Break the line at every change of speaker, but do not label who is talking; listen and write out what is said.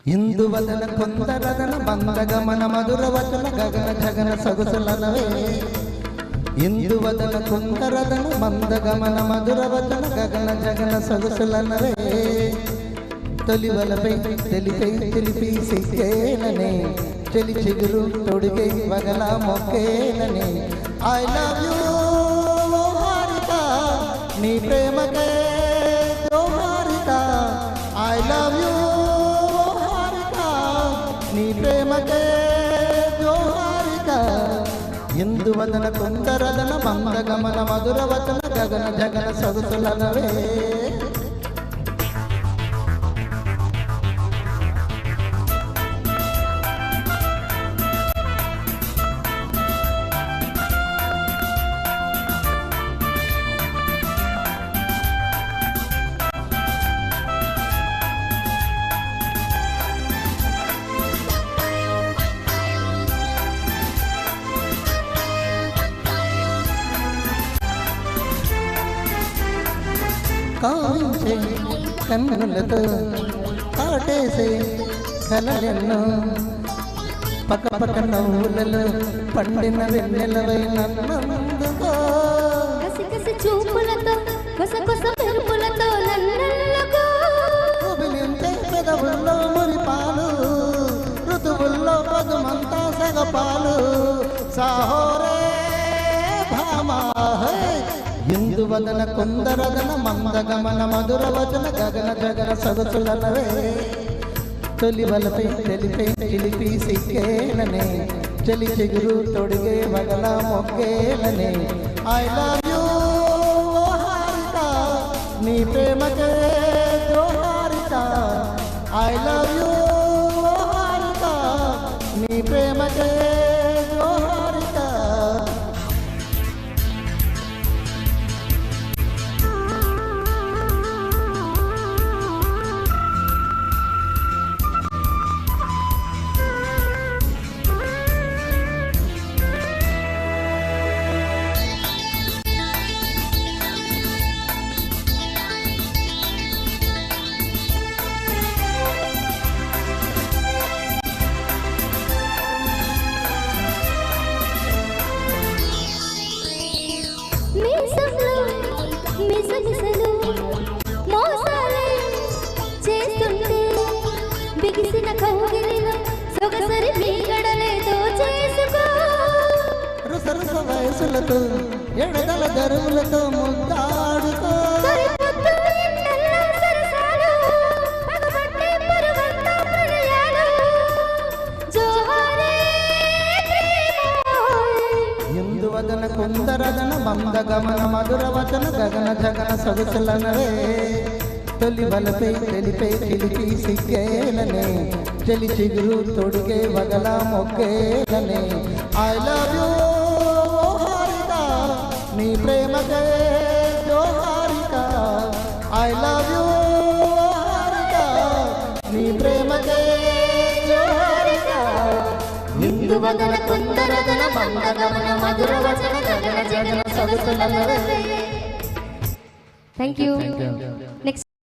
ఇందువదన కొందరదన బందగమన మధుర వచన గగన జగన సొగసులనవే ఇందువదన కొందరదన మందగమన మధుర వచన గగన జగన సొగసులనవే తొలివలపై తెలిపి సిక్కేననే చెలి చిగురు తొడిగే వగల మొక్కేననే ఐ లవ్ యూ హారిక నీ ప్రేమకే హారిక ఐ లవ్ యూ నీ ప్రేమకే జోహారిక ఇందువదన కొందరదన మందగమన మధుర వచన గగన జగన సొగసులనవే కాంచే కన్నులతో కాటేసే కలలెన్నో పక్క నవ్వులలో పండిన వెన్నెలవై నన్నందుకో
కసి చూపులతో కొస మెరుపులతో నన్నల్లుకో
కబిలించే పెదవుల్లో మురిపాలు ఋతువుల్లో పదుమంతా సగపాలు సాహోరే భామా ఇందువదన కొందరదన మందగమన మధుర వచన గగన జగన సొగసులనవే తొలివలపై తెలిపి సిక్కేననే చెలి చిగురు తొడిగే వగల మొక్కేననే ఐ లవ్ యూ హారిక నీ ప్రేమకే జోహారిక ఐ లవ్ యూ హారిక నీ ప్రేమకే జోహారిక
మిసలు మోసాలే చేస్తుంటే బిగిసిన కౌగిలిలో సొగసరి మీగడలేదో చేసుకో
రుసరుస వయసులతో ఎడదల దరువులతో ముద్దాడుకో ఇందువదన కొందరదన మందగమన మధుర వచన గగన జగన సొగసులనవే తొలివలపై తెలిపి సిక్కేననే చెలి చిగురు తొడిగే వగల మొక్కేననే ఐ లవ్ యూ హారిక నీ ప్రేమకే జోహారిక ఐ లవ్ యూ హారిక నీ ప్రేమకే జోహారిక
ఇందువదన కొందరదన మందగమన మధుర వచన గగన జగన సొగసులనవే. Thank you. నెక్స్ట్